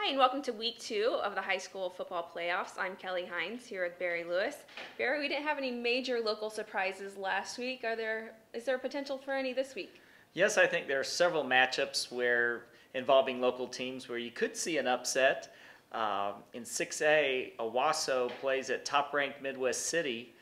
Hi, and welcome to week 2 of the high school football playoffs. I'm Kelly Hines here with Barry Lewis. Barry, we didn't have any major local surprises last week. Is there potential for any this week? Yes, I think there are several matchups involving local teams where you could see an upset. In 6A, Owasso plays at top-ranked Midwest City,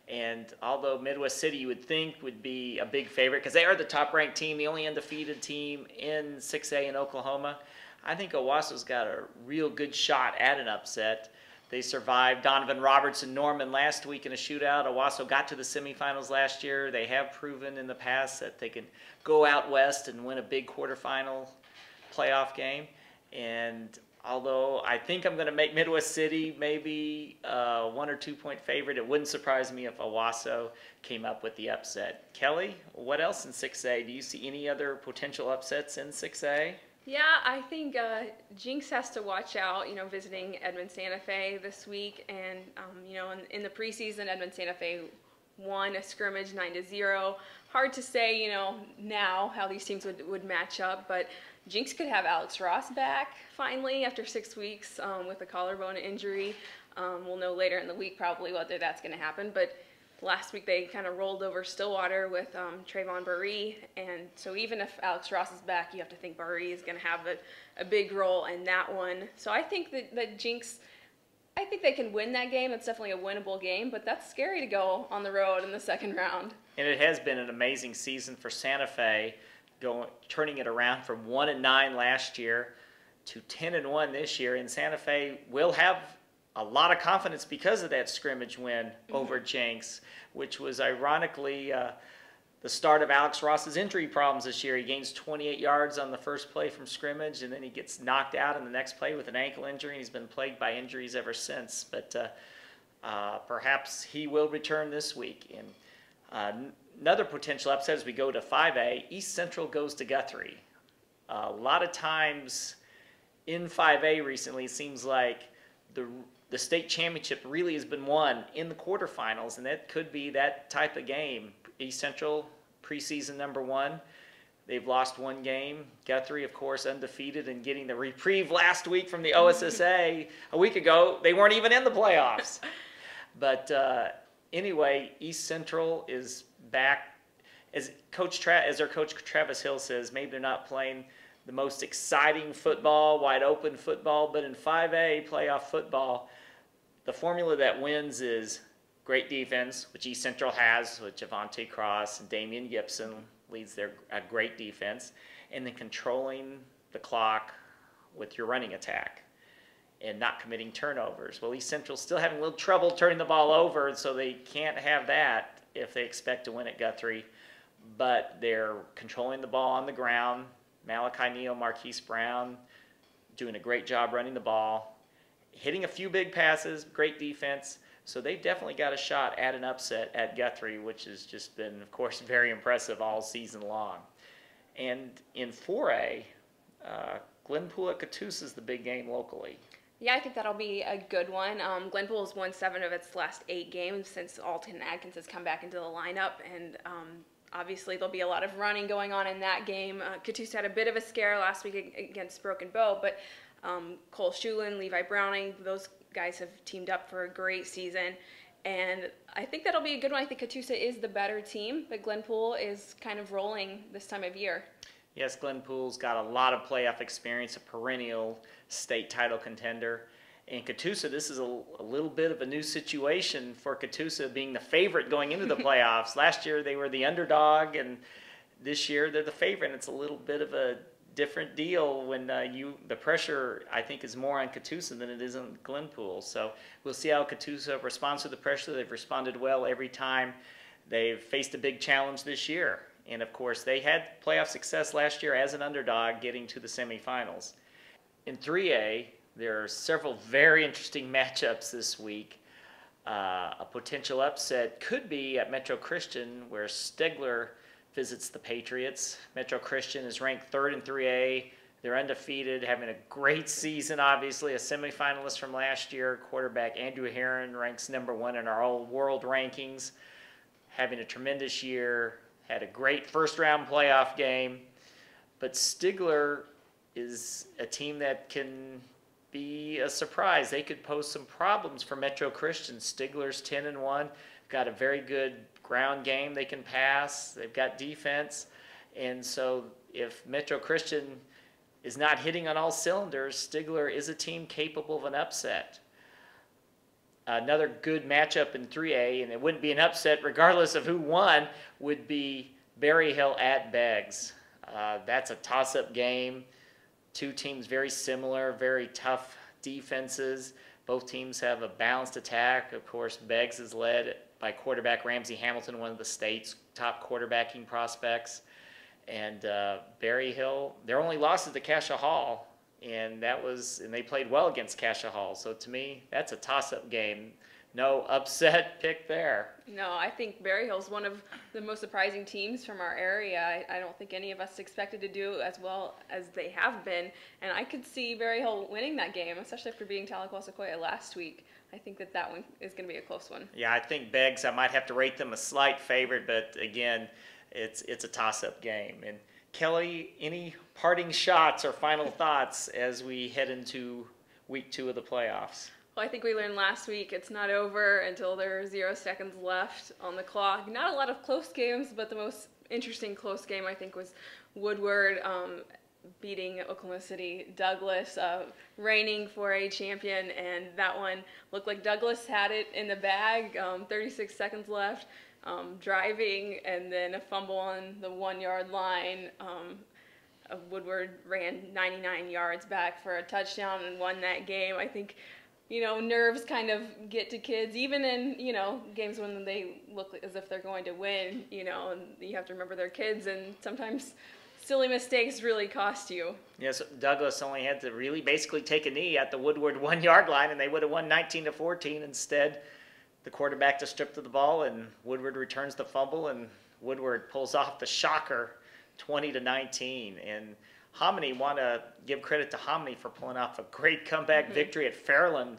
and although Midwest City you would think would be a big favorite because they are the top-ranked team, the only undefeated team in 6A in Oklahoma, I think Owasso's got a real good shot at an upset. They survived Donovan Roberts and Norman last week in a shootout. Owasso got to the semifinals last year. They have proven in the past that they can go out west and win a big quarterfinal playoff game. And although I think I'm going to make Midwest City maybe a 1 or 2 point favorite, it wouldn't surprise me if Owasso came up with the upset. Kelly, what else in 6A? Do you see any other potential upsets in 6A? Yeah, I think Jinx has to watch out, visiting Edmond Santa Fe this week. And, in the preseason, Edmond Santa Fe won a scrimmage 9-0. Hard to say, now how these teams would match up. But Jinx could have Alex Ross back finally after 6 weeks with a collarbone injury. We'll know later in the week probably whether that's going to happen. But last week they kind of rolled over Stillwater with Trayvon Burree, and so even if Alex Ross is back, you have to think Burree is going to have a big role in that one. So I think that Jinx, I think they can win that game. It's definitely a winnable game, but that's scary to go on the road in the second round. And it has been an amazing season for Santa Fe, turning it around from 1-9 last year to 10-1 this year. And Santa Fe will have a lot of confidence because of that scrimmage win over Jenks, which was ironically the start of Alex Ross's injury problems this year. He gains 28 yards on the first play from scrimmage, and then he gets knocked out in the next play with an ankle injury. He's been plagued by injuries ever since, but perhaps he will return this week. And another potential upset as we go to 5A, East Central goes to Guthrie. A lot of times in 5A recently, it seems like the state championship really has been won in the quarterfinals, and that could be that type of game. East Central, preseason #1. They've lost one game. Guthrie, of course, undefeated and getting the reprieve last week from the OSSA. A week ago, they weren't even in the playoffs. But anyway, East Central is back. As their coach Travis Hill says, maybe they're not playing the most exciting football, wide open football, but in 5A playoff football, the formula that wins is great defense, which East Central has, with Javante Cross and Damian Gibson leads their great defense, and then controlling the clock with your running attack and not committing turnovers. Well, East Central's still having a little trouble turning the ball over, and so they can't have that if they expect to win at Guthrie, but they're controlling the ball on the ground. Malachi Neal, Marquise Brown doing a great job running the ball, hitting a few big passes, great defense. So they've definitely got a shot at an upset at Guthrie, which has just been, of course, very impressive all season long. And in 4A, Glenpool at Catoosa is the big game locally. Yeah, I think that'll be a good one. Glenpool has won 7 of its last 8 games since Alton Adkins has come back into the lineup, and obviously there'll be a lot of running going on in that game. Catoosa had a bit of a scare last week against Broken Bow, but Cole Shulin, Levi Browning, those guys have teamed up for a great season, and I think that'll be a good one. I think Catoosa is the better team, but Glenpool is kind of rolling this time of year. Yes, Glenpool's got a lot of playoff experience, a perennial state title contender. And Catoosa, this is a little bit of a new situation for Catoosa being the favorite going into the playoffs. Last year they were the underdog, and this year they're the favorite. And it's a little bit of a different deal when the pressure, I think, is more on Catoosa than it is on Glenpool. So we'll see how Catoosa responds to the pressure. They've responded well every time they've faced a big challenge this year. And, of course, they had playoff success last year as an underdog getting to the semifinals. In 3A, there are several very interesting matchups this week. A potential upset could be at Metro Christian, where Stigler visits the Patriots. Metro Christian is ranked 3rd in 3A. They're undefeated, having a great season, obviously, a semifinalist from last year. Quarterback Andrew Heron ranks #1 in our all-world rankings, having a tremendous year, had a great first-round playoff game. But Stigler is a team that can be a surprise. They could pose some problems for Metro Christian. Stigler's 10-1, got a very good ground game they can pass. They've got defense. And so if Metro Christian is not hitting on all cylinders, Stigler is a team capable of an upset. Another good matchup in 3A, and it wouldn't be an upset regardless of who won, would be Berry Hill at Beggs. That's a toss-up game. Two teams very similar, very tough defenses. Both teams have a balanced attack. Of course, Beggs is led by quarterback Ramsey Hamilton, one of the state's top quarterbacking prospects. And Berry Hill, their only loss is to Cassia Hall. And they played well against Cassia Hall. So to me, that's a toss-up game. No upset pick there. No, I think Berry Hill's one of the most surprising teams from our area. I don't think any of us expected to do as well as they have been. And I could see Berry Hill winning that game, especially after beating Tahlequah last week. I think that one is going to be a close one. Yeah, I think Beggs, I might have to rate them a slight favorite, but again, it's a toss-up game. And Kelly, any parting shots or final thoughts as we head into week 2 of the playoffs? Well, I think we learned last week it's not over until there are 0 seconds left on the clock. Not a lot of close games, but the most interesting close game I think was Woodward beating Oklahoma City Douglas, reigning 4A champion, and that one looked like Douglas had it in the bag. 36 seconds left. Driving, and then a fumble on the 1-yard line. Woodward ran 99 yards back for a touchdown and won that game. I think, nerves kind of get to kids, even in, games when they look as if they're going to win, and you have to remember they're kids, and sometimes silly mistakes really cost you. Yes, Douglas only had to really basically take a knee at the Woodward 1-yard line, and they would have won 19-14. Instead, the quarterback just stripped of the ball, and Woodward returns the fumble, and Woodward pulls off the shocker, 20-19. And Hominy, want to give credit to Hominy for pulling off a great comeback victory at Fairland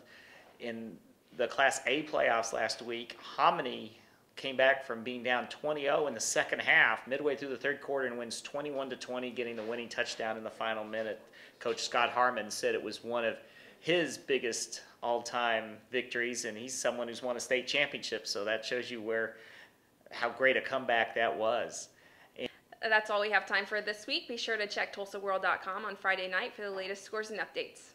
in the Class A playoffs last week. Hominy came back from being down 20-0 in the second half, midway through the third quarter, and wins 21-20, getting the winning touchdown in the final minute. Coach Scott Harmon said it was one of his biggest all-time victories, and he's someone who's won a state championship, so that shows you how great a comeback that was. That's all we have time for this week. Be sure to check TulsaWorld.com on Friday night for the latest scores and updates.